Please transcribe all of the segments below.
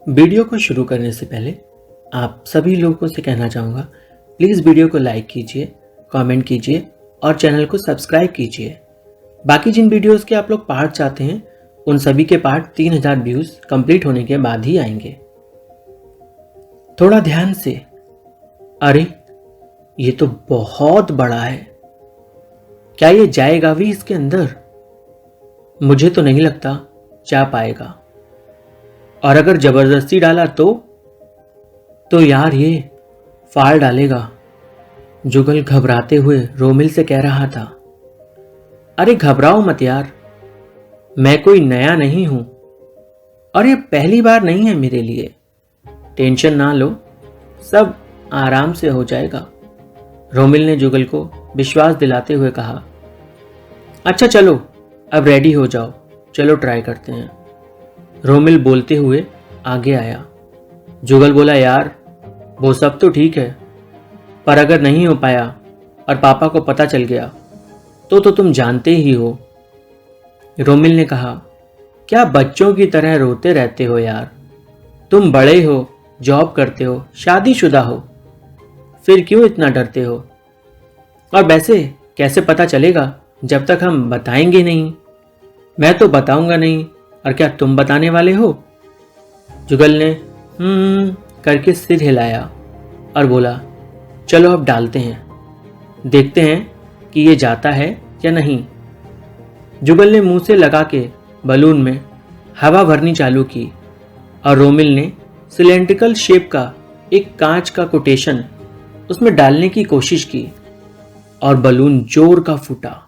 Video को शुरू करने से पहले आप सभी लोगों से कहना चाहूँगा, प्लीज़ वीडियो को लाइक कीजिए, कमेंट कीजिए और चैनल को सब्सक्राइब कीजिए। बाकी जिन वीडियोस के आप लोग पार्ट चाहते हैं उन सभी के पार्ट 3000 व्यूज़ कंप्लीट होने के बाद ही आएंगे। थोड़ा ध्यान से। अरे ये तो बहुत बड़ा है, क्या ये जाएगा भी इसके अंदर? मुझे तो नहीं लगता जा पाएगा। और अगर जबरदस्ती डाला तो यार ये फाड़ डालेगा। जुगल घबराते हुए रोमिल से कह रहा था। अरे घबराओ मत यार, मैं कोई नया नहीं हूं और ये पहली बार नहीं है मेरे लिए। टेंशन ना लो, सब आराम से हो जाएगा। रोमिल ने जुगल को विश्वास दिलाते हुए कहा। अच्छा चलो अब रेडी हो जाओ, चलो ट्राई करते हैं। रोमिल बोलते हुए आगे आया। जुगल बोला, यार वो सब तो ठीक है, पर अगर नहीं हो पाया और पापा को पता चल गया तो तुम जानते ही हो। रोमिल ने कहा, क्या बच्चों की तरह रोते रहते हो यार? तुम बड़े हो, जॉब करते हो, शादीशुदा हो, फिर क्यों इतना डरते हो? और वैसे कैसे पता चलेगा जब तक हम बताएंगे नहीं? मैं तो बताऊंगा नहीं, और क्या तुम बताने वाले हो? जुगल ने करके सिर हिलाया और बोला, चलो अब डालते हैं, देखते हैं कि ये जाता है या नहीं। जुगल ने मुंह से लगा के बलून में हवा भरनी चालू की और रोमिल ने सिलेंड्रिकल शेप का एक कांच का कोटेशन उसमें डालने की कोशिश की और बलून जोर का फूटा।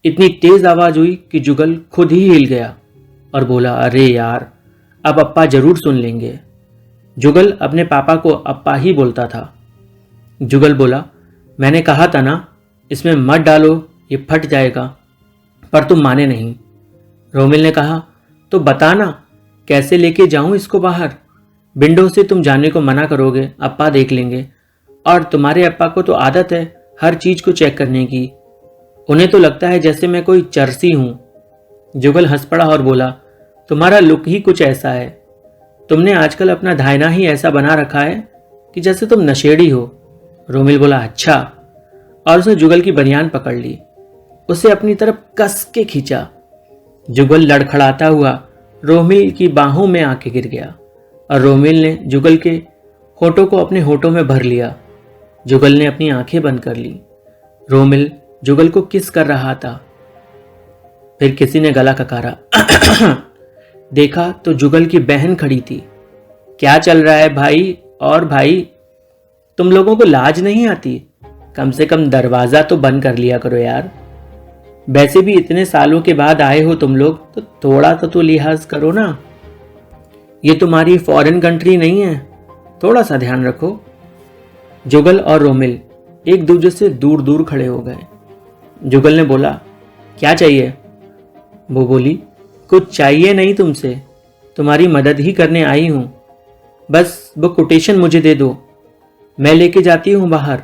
इतनी तेज आवाज हुई कि जुगल खुद ही हिल गया और बोला, अरे यार अब अप्पा जरूर सुन लेंगे। जुगल अपने पापा को अप्पा ही बोलता था। जुगल बोला, मैंने कहा था ना इसमें मत डालो, ये फट जाएगा, पर तुम माने नहीं। रोमिल ने कहा, तो बताना कैसे लेके जाऊं इसको बाहर? विंडो से तुम जाने को मना करोगे, अप्पा देख लेंगे, और तुम्हारे अप्पा को तो आदत है हर चीज को चेक करने की। उन्हें तो लगता है जैसे मैं कोई चरसी हूं। जुगल हंस पड़ा और बोला, तुम्हारा लुक ही कुछ ऐसा है। तुमने आजकल अपना धायना ही ऐसा बना रखा है कि जैसे तुम नशेड़ी हो। रोमिल बोला, अच्छा, और उसने जुगल की बनियान पकड़ ली, उसे अपनी तरफ कस के खींचा। जुगल लड़खड़ाता हुआ रोमिल की बाहों में आके गिर गया और रोमिल ने जुगल के होठों को अपने होठों में भर लिया। जुगल ने अपनी आंखें बंद कर ली। रोमिल जुगल को किस कर रहा था। फिर किसी ने गला ककारा। देखा तो जुगल की बहन खड़ी थी। क्या चल रहा है भाई? और भाई, तुम लोगों को लाज नहीं आती? कम से कम दरवाजा तो बंद कर लिया करो यार। वैसे भी इतने सालों के बाद आए हो तुम लोग, तो थोड़ा तो लिहाज करो ना। ये तुम्हारी फॉरेन कंट्री नहीं है, थोड़ा सा ध्यान रखो। जुगल और रोमिल एक दूसरे से दूर दूर खड़े हो गए। जुगल ने बोला, क्या चाहिए? वो बोली, कुछ चाहिए नहीं तुमसे, तुम्हारी मदद ही करने आई हूं। बस वो कोटेशन मुझे दे दो, मैं लेके जाती हूं बाहर,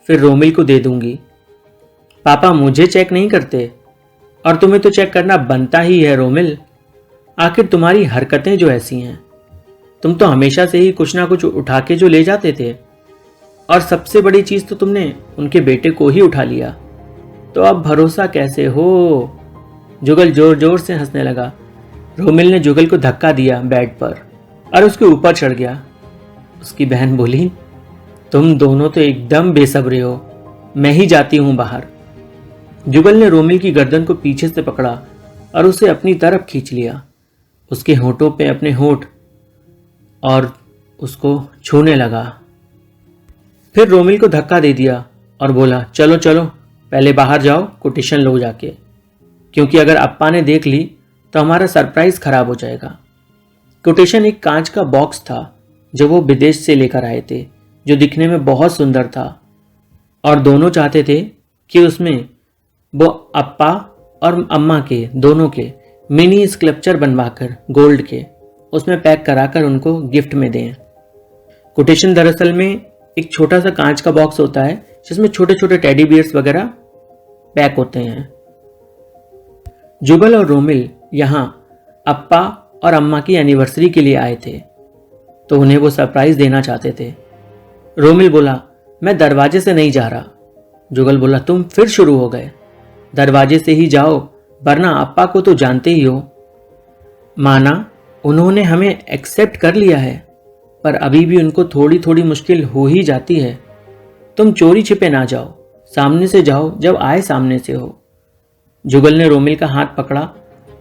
फिर रोमिल को दे दूंगी। पापा मुझे चेक नहीं करते, और तुम्हें तो चेक करना बनता ही है रोमिल। आखिर तुम्हारी हरकतें जो ऐसी हैं, तुम तो हमेशा से ही कुछ ना कुछ उठा के जो ले जाते थे, और सबसे बड़ी चीज तो तुमने उनके बेटे को ही उठा लिया। तो अब भरोसा कैसे हो? जुगल जोर जोर से हंसने लगा। रोमिल ने जुगल को धक्का दिया बेड पर और उसके ऊपर चढ़ गया। उसकी बहन बोली, तुम दोनों तो एकदम बेसब्रे हो, मैं ही जाती हूं बाहर। जुगल ने रोमिल की गर्दन को पीछे से पकड़ा और उसे अपनी तरफ खींच लिया, उसके होठों पे अपने होठ और उसको छूने लगा। फिर रोमिल को धक्का दे दिया और बोला, चलो चलो पहले बाहर जाओ, कोटेशन लो जाके, क्योंकि अगर अप्पा ने देख ली तो हमारा सरप्राइज खराब हो जाएगा। कोटेशन एक कांच का बॉक्स था जो वो विदेश से लेकर आए थे, जो दिखने में बहुत सुंदर था, और दोनों चाहते थे कि उसमें वो अप्पा और अम्मा के दोनों के मिनी स्कल्पचर बनवाकर गोल्ड के उसमें पैक कराकर उनको गिफ्ट में दें। कोटेशन दरअसल में एक छोटा सा कांच का बॉक्स होता है जिसमें छोटे छोटे टेडी बियर्स वगैरह पैक होते हैं। जुगल और रोमिल यहाँ अप्पा और अम्मा की एनिवर्सरी के लिए आए थे। तो उन्हें वो सरप्राइज देना चाहते थे। रोमिल बोला, मैं दरवाजे से नहीं जा रहा। जुगल बोला, तुम फिर शुरू हो गए, दरवाजे से ही जाओ, वरना अप्पा को तो जानते ही हो। माना उन्होंने हमें एक्सेप्ट कर लिया है, पर अभी भी उनको थोड़ी थोड़ी मुश्किल हो ही जाती है। तुम चोरी छिपे ना जाओ, सामने से जाओ जब आए सामने से हो। जुगल ने रोमिल का हाथ पकड़ा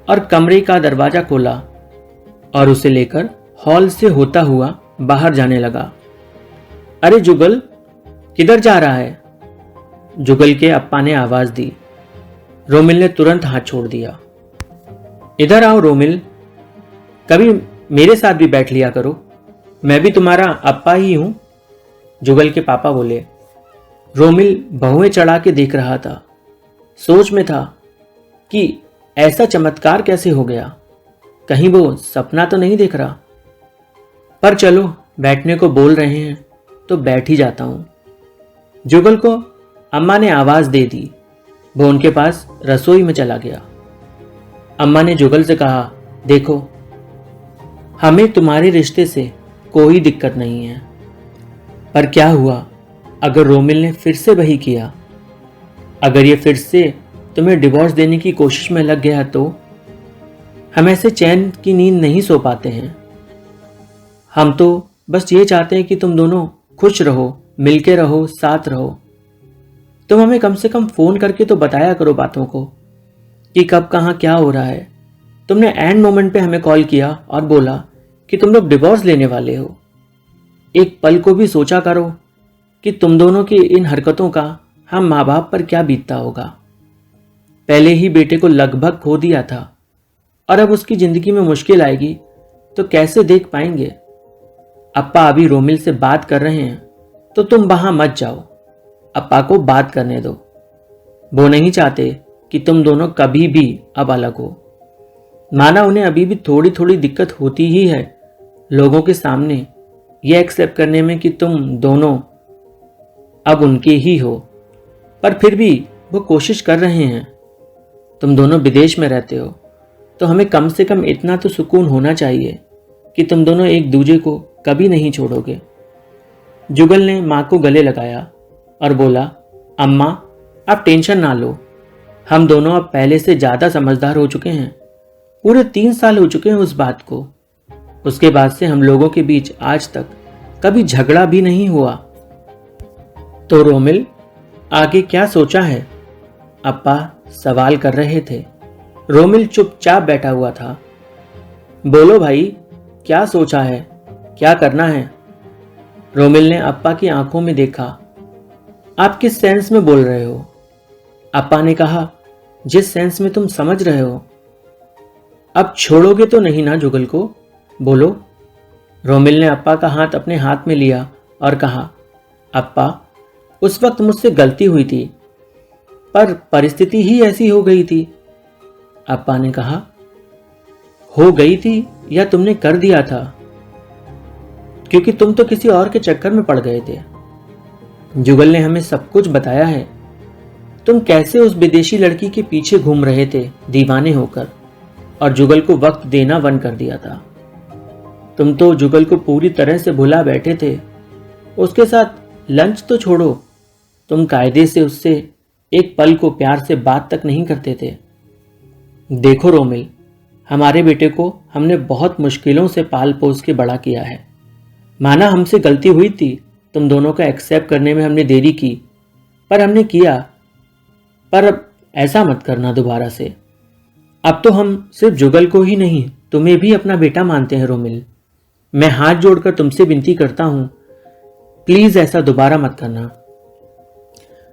और कमरे का दरवाजा खोला और उसे लेकर हॉल से होता हुआ बाहर जाने लगा। अरे जुगल, किधर जा रहा है? जुगल के अप्पा ने आवाज दी। रोमिल ने तुरंत हाथ छोड़ दिया। इधर आओ रोमिल, कभी मेरे साथ भी बैठ लिया करो, मैं भी तुम्हारा अप्पा ही हूं। जुगल के पापा बोले। रोमिल बहुएं चढ़ा के देख रहा था। सोच में था कि ऐसा चमत्कार कैसे हो गया, कहीं वो सपना तो नहीं देख रहा। पर चलो, बैठने को बोल रहे हैं तो बैठ ही जाता हूं। जुगल को अम्मा ने आवाज दे दी। वो उनके पास रसोई में चला गया। अम्मा ने जुगल से कहा, देखो, हमें तुम्हारे रिश्ते से कोई दिक्कत नहीं है, पर क्या हुआ अगर रोमिल ने फिर से वही किया? अगर ये फिर से तुम्हें डिवोर्स देने की कोशिश में लग गया तो? हम ऐसे चैन की नींद नहीं सो पाते हैं। हम तो बस ये चाहते हैं कि तुम दोनों खुश रहो, मिलके रहो, साथ रहो। तुम हमें कम से कम फोन करके तो बताया करो बातों को कि कब कहाँ क्या हो रहा है। तुमने एंड मोमेंट पे हमें कॉल किया और बोला कि तुम लोग डिवोर्स लेने वाले हो। एक पल को भी सोचा करो कि तुम दोनों की इन हरकतों का हम माँ बाप पर क्या बीतता होगा। पहले ही बेटे को लगभग खो दिया था और अब उसकी जिंदगी में मुश्किल आएगी तो कैसे देख पाएंगे। अप्पा अभी रोमिल से बात कर रहे हैं तो तुम वहां मत जाओ, अप्पा को बात करने दो। वो नहीं चाहते कि तुम दोनों कभी भी अब अलग हो। माना उन्हें अभी भी थोड़ी थोड़ी दिक्कत होती ही है लोगों के सामने यह एक्सेप्ट करने में कि तुम दोनों अब उनके ही हो, पर फिर भी वो कोशिश कर रहे हैं। तुम दोनों विदेश में रहते हो तो हमें कम से कम इतना तो सुकून होना चाहिए कि तुम दोनों एक दूसरे को कभी नहीं छोड़ोगे। जुगल ने माँ को गले लगाया और बोला, अम्मा, आप टेंशन ना लो, हम दोनों अब पहले से ज्यादा समझदार हो चुके हैं। पूरे 3 साल हो चुके हैं उस बात को। उसके बाद से हम लोगों के बीच आज तक कभी झगड़ा भी नहीं हुआ। तो रोमिल, आगे क्या सोचा है? अप्पा सवाल कर रहे थे। रोमिल चुपचाप बैठा हुआ था। बोलो भाई, क्या सोचा है, क्या करना है? रोमिल ने अप्पा की आंखों में देखा। आप किस सेंस में बोल रहे हो? अप्पा ने कहा, जिस सेंस में तुम समझ रहे हो। अब छोड़ोगे तो नहीं ना जुगल को? बोलो। रोमिल ने अप्पा का हाथ अपने हाथ में लिया और कहा, अप्पा, उस वक्त मुझसे गलती हुई थी, पर परिस्थिति ही ऐसी हो गई थी। अप्पा ने कहा, हो गई थी या तुमने कर दिया था? क्योंकि तुम तो किसी और के चक्कर में पड़ गए थे। जुगल ने हमें सब कुछ बताया है। तुम कैसे उस विदेशी लड़की के पीछे घूम रहे थे दीवाने होकर, और जुगल को वक्त देना बंद कर दिया था। तुम तो जुगल को पूरी तरह से भुला बैठे थे। उसके साथ लंच तो छोड़ो, तुम कायदे से उससे एक पल को प्यार से बात तक नहीं करते थे। देखो रोमिल, हमारे बेटे को हमने बहुत मुश्किलों से पाल पोस के बड़ा किया है। माना हमसे गलती हुई थी, तुम दोनों को एक्सेप्ट करने में हमने देरी की, पर हमने किया। पर अब ऐसा मत करना दोबारा से। अब तो हम सिर्फ जुगल को ही नहीं, तुम्हें भी अपना बेटा मानते हैं रोमिल। मैं हाथ जोड़कर तुमसे विनती करता हूं, प्लीज ऐसा दोबारा मत करना।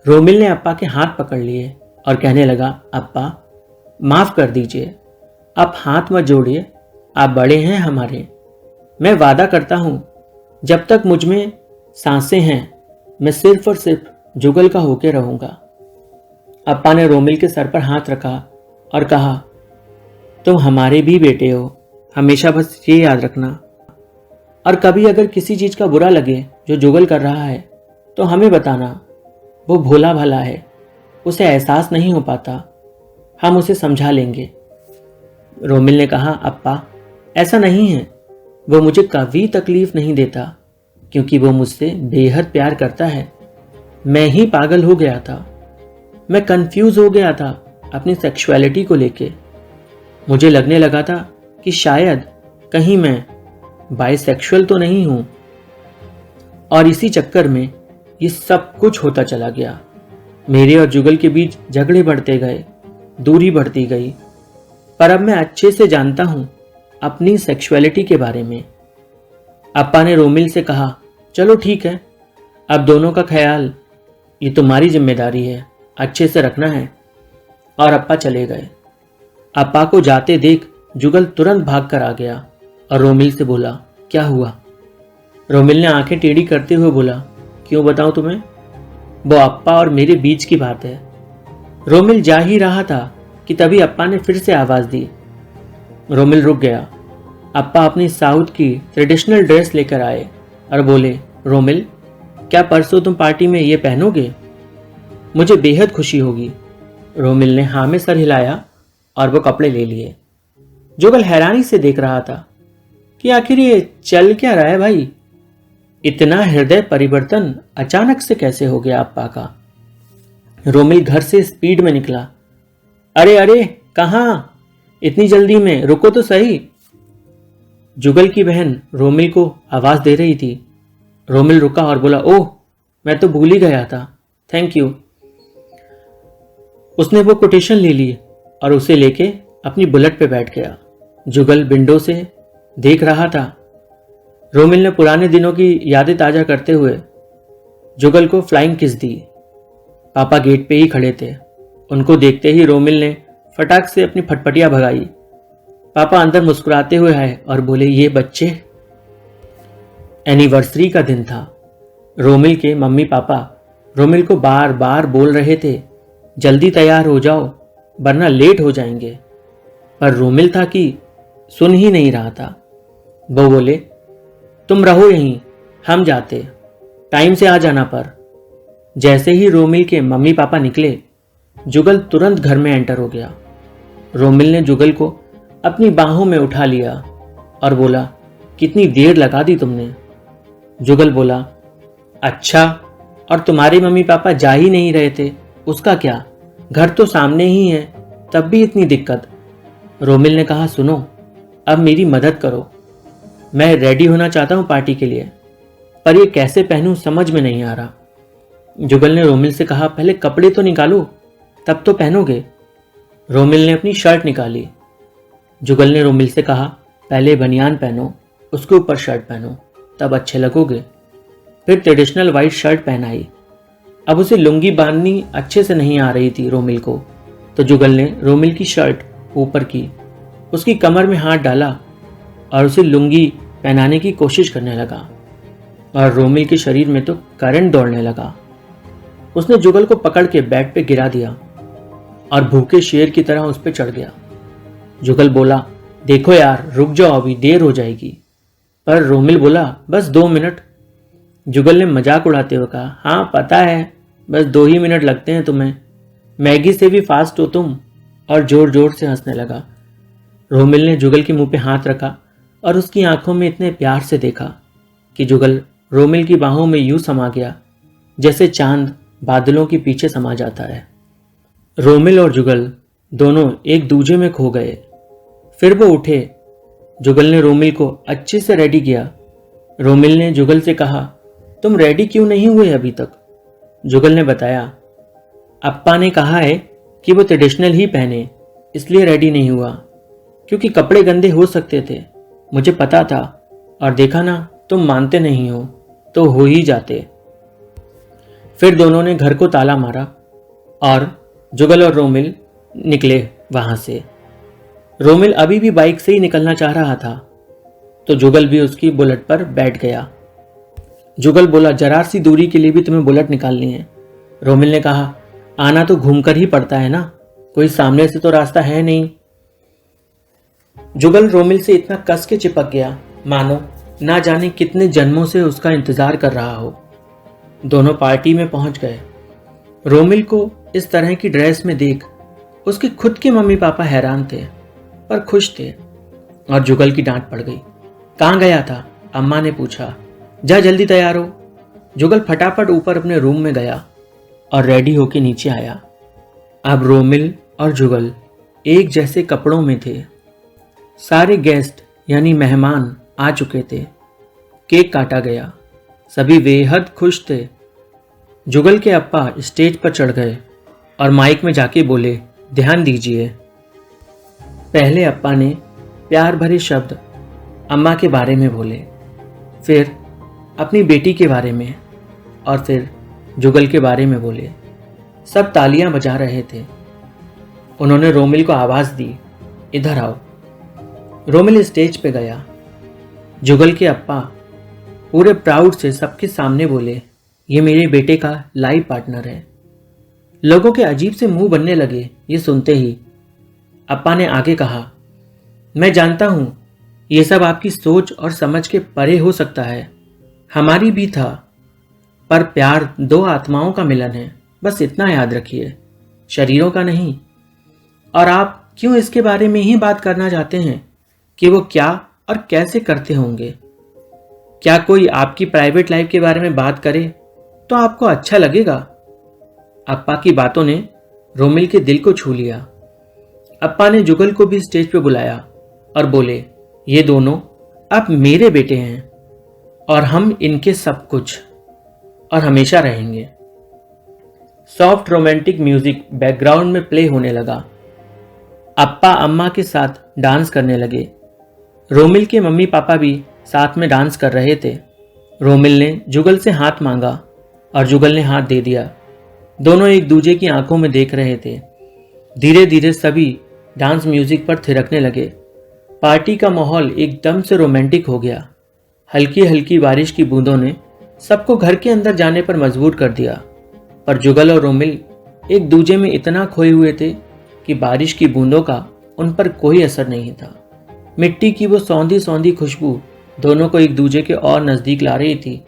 रोमिल ने अप्पा के हाथ पकड़ लिए और कहने लगा, अप्पा, माफ कर दीजिए, आप हाथ मत जोड़िए, आप बड़े हैं हमारे। मैं वादा करता हूं, जब तक मुझ में सांसें हैं, मैं सिर्फ और सिर्फ जुगल का होके रहूंगा। अप्पा ने रोमिल के सर पर हाथ रखा और कहा, तुम हमारे भी बेटे हो, हमेशा बस ये याद रखना। और कभी अगर किसी चीज का बुरा लगे जो जुगल कर रहा है तो हमें बताना। वो भोला भला है, उसे एहसास नहीं हो पाता, हम उसे समझा लेंगे। रोमिल ने कहा, अप्पा, ऐसा नहीं है, वो मुझे कभी तकलीफ नहीं देता क्योंकि वो मुझसे बेहद प्यार करता है। मैं ही पागल हो गया था। मैं कंफ्यूज हो गया था अपनी सेक्सुअलिटी को लेके। मुझे लगने लगा था कि शायद कहीं मैं बाइसेक्सुअल तो नहीं हूं। और इसी चक्कर में ये सब कुछ होता चला गया। मेरे और जुगल के बीच झगड़े बढ़ते गए, दूरी बढ़ती गई। पर अब मैं अच्छे से जानता हूं अपनी सेक्सुअलिटी के बारे में। अप्पा ने रोमिल से कहा, चलो ठीक है, अब दोनों का ख्याल ये तुम्हारी जिम्मेदारी है, अच्छे से रखना है। और अप्पा चले गए। अप्पा को जाते देख जुगल तुरंत भाग कर आ गया और रोमिल से बोला, क्या हुआ? रोमिल ने आंखें टेढ़ी करते हुए बोला, क्यों बताऊं तुम्हें? वो अप्पा और मेरे बीच की बात है। रोमिल जा ही रहा था कि तभी अप्पा ने फिर से आवाज दी। रोमिल रुक गया। अप्पा अपनी साउथ की ट्रेडिशनल ड्रेस लेकर आए और बोले, रोमिल, क्या परसों तुम पार्टी में ये पहनोगे? मुझे बेहद खुशी होगी। रोमिल ने हाँ में सर हिलाया और वो कपड़े ले लिए। जुगल हैरानी से देख रहा था कि आखिर ये चल क्या रहा है भाई? इतना हृदय परिवर्तन अचानक से कैसे हो गया अप्पा का? रोमिल घर से स्पीड में निकला। अरे अरे, कहां? इतनी जल्दी में, रुको तो सही। जुगल की बहन रोमिल को आवाज दे रही थी। रोमिल रुका और बोला, ओह, मैं तो भूल ही गया था, थैंक यू। उसने वो कोटेशन ले ली और उसे लेके अपनी बुलेट पे बैठ गया। जुगल विंडो से देख रहा था। रोमिल ने पुराने दिनों की यादें ताजा करते हुए जुगल को फ्लाइंग किस दी। पापा गेट पे ही खड़े थे। उनको देखते ही रोमिल ने फटाक से अपनी फटफटिया भगाई। पापा अंदर मुस्कुराते हुए आए और बोले, ये बच्चे। एनिवर्सरी का दिन था। रोमिल के मम्मी पापा रोमिल को बार बार बोल रहे थे, जल्दी तैयार हो जाओ वरना लेट हो जाएंगे। पर रोमिल था कि सुन ही नहीं रहा था। वो बोले, तुम रहो यहीं, हम जाते, टाइम से आ जाना। पर जैसे ही रोमिल के मम्मी पापा निकले, जुगल तुरंत घर में एंटर हो गया। रोमिल ने जुगल को अपनी बाहों में उठा लिया और बोला, कितनी देर लगा दी तुमने? जुगल बोला, अच्छा, और तुम्हारे मम्मी पापा जा ही नहीं रहे थे, उसका क्या? घर तो सामने ही है, तब भी इतनी दिक्कत। रोमिल ने कहा, सुनो, अब मेरी मदद करो। मैं रेडी होना चाहता हूं पार्टी के लिए, पर ये कैसे पहनूं समझ में नहीं आ रहा। जुगल ने रोमिल से कहा, पहले कपड़े तो निकालो, तब तो पहनोगे। रोमिल ने अपनी शर्ट निकाली। जुगल ने रोमिल से कहा, पहले बनियान पहनो, उसके ऊपर शर्ट पहनो, तब अच्छे लगोगे। फिर ट्रेडिशनल वाइट शर्ट पहनाई। अब उसे लुंगी बांधनी अच्छे से नहीं आ रही थी रोमिल को, तो जुगल ने रोमिल की शर्ट ऊपर की, उसकी कमर में हाथ डाला और उसे लुंगी पहनाने की कोशिश करने लगा। और रोमिल के शरीर में तो करंट दौड़ने लगा। उसने जुगल को पकड़ के बेड पे गिरा दिया और भूखे शेर की तरह उस पर चढ़ गया। जुगल बोला, देखो यार, रुक जाओ, अभी देर हो जाएगी। पर रोमिल बोला, बस 2 मिनट। जुगल ने मजाक उड़ाते हुए कहा, हाँ पता है, बस 2 ही मिनट लगते हैं तुम्हें, मैगी से भी फास्ट हो तुम। और जोर जोर से हंसने लगा। रोमिल ने जुगल के मुंह पे हाथ रखा और उसकी आंखों में इतने प्यार से देखा कि जुगल रोमिल की बाहों में यूं समा गया जैसे चांद बादलों के पीछे समा जाता है। रोमिल और जुगल दोनों एक दूजे में खो गए। फिर वो उठे। जुगल ने रोमिल को अच्छे से रेडी किया। रोमिल ने जुगल से कहा, तुम रेडी क्यों नहीं हुए अभी तक? जुगल ने बताया, अप्पा ने कहा है कि वो ट्रेडिशनल ही पहने, इसलिए रेडी नहीं हुआ, क्योंकि कपड़े गंदे हो सकते थे। मुझे पता था, और देखा ना, तुम मानते नहीं हो तो हो ही जाते। फिर दोनों ने घर को ताला मारा और जुगल और रोमिल निकले वहां से। रोमिल अभी भी बाइक से ही निकलना चाह रहा था, तो जुगल भी उसकी बुलेट पर बैठ गया। जुगल बोला, जरा सी दूरी के लिए भी तुम्हें बुलेट निकालनी है? रोमिल ने कहा, आना तो घूमकर ही पड़ता है ना, कोई सामने से तो रास्ता है नहीं। जुगल रोमिल से इतना कस के चिपक गया मानो ना जाने कितने जन्मों से उसका इंतजार कर रहा हो। दोनों पार्टी में पहुंच गए। रोमिल को इस तरह की ड्रेस में देख उसके खुद के मम्मी पापा हैरान थे, पर खुश थे। और जुगल की डांट पड़ गई। कहाँ गया था? अम्मा ने पूछा। जा जल्दी तैयार हो। जुगल फटाफट ऊपर अपने रूम में गया और रेडी होके नीचे आया। अब रोमिल और जुगल एक जैसे कपड़ों में थे। सारे गेस्ट यानी मेहमान आ चुके थे। केक काटा गया। सभी बेहद खुश थे। जुगल के अप्पा स्टेज पर चढ़ गए और माइक में जाके बोले, ध्यान दीजिए। पहले अप्पा ने प्यार भरे शब्द अम्मा के बारे में बोले, फिर अपनी बेटी के बारे में और फिर जुगल के बारे में बोले। सब तालियां बजा रहे थे। उन्होंने रोमिल को आवाज दी, इधर आओ। रोमिल स्टेज पे गया। जुगल के अप्पा पूरे प्राउड से सबके सामने बोले, ये मेरे बेटे का लाइफ पार्टनर है। लोगों के अजीब से मुंह बनने लगे ये सुनते ही। अप्पा ने आगे कहा, मैं जानता हूं ये सब आपकी सोच और समझ के परे हो सकता है, हमारी भी था, पर प्यार दो आत्माओं का मिलन है, बस इतना याद रखिए, शरीरों का नहीं। और आप क्यों इसके बारे में ही बात करना चाहते हैं कि वो क्या और कैसे करते होंगे? क्या कोई आपकी प्राइवेट लाइफ के बारे में बात करे तो आपको अच्छा लगेगा? अप्पा की बातों ने रोमिल के दिल को छू लिया। अप्पा ने जुगल को भी स्टेज पे बुलाया और बोले, ये दोनों अब मेरे बेटे हैं और हम इनके सब कुछ और हमेशा रहेंगे। सॉफ्ट रोमांटिक म्यूजिक बैकग्राउंड में प्ले होने लगा। अप्पा अम्मा के साथ डांस करने लगे। रोमिल के मम्मी पापा भी साथ में डांस कर रहे थे। रोमिल ने जुगल से हाथ मांगा और जुगल ने हाथ दे दिया। दोनों एक दूसरे की आंखों में देख रहे थे। धीरे धीरे सभी डांस म्यूजिक पर थिरकने लगे। पार्टी का माहौल एकदम से रोमांटिक हो गया। हल्की हल्की बारिश की बूंदों ने सबको घर के अंदर जाने पर मजबूर कर दिया, पर जुगल और रोमिल एक दूजे में इतना खोए हुए थे कि बारिश की बूंदों का उन पर कोई असर नहीं था। मिट्टी की वो सौंधी सौंधी खुशबू दोनों को एक दूजे के और नजदीक ला रही थी।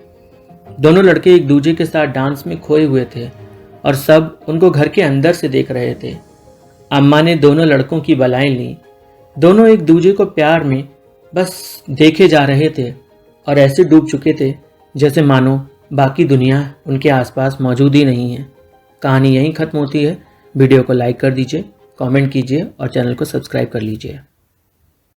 दोनों लड़के एक दूजे के साथ डांस में खोए हुए थे और सब उनको घर के अंदर से देख रहे थे। अम्मा ने दोनों लड़कों की बलाएं ली। दोनों एक दूजे को प्यार में बस देखे जा रहे थे और ऐसे डूब चुके थे जैसे मानो बाकी दुनिया उनके आसपास मौजूद ही नहीं है। कहानी यहीं खत्म होती है। वीडियो को लाइक कर दीजिए, कमेंट कीजिए और चैनल को सब्सक्राइब कर लीजिए।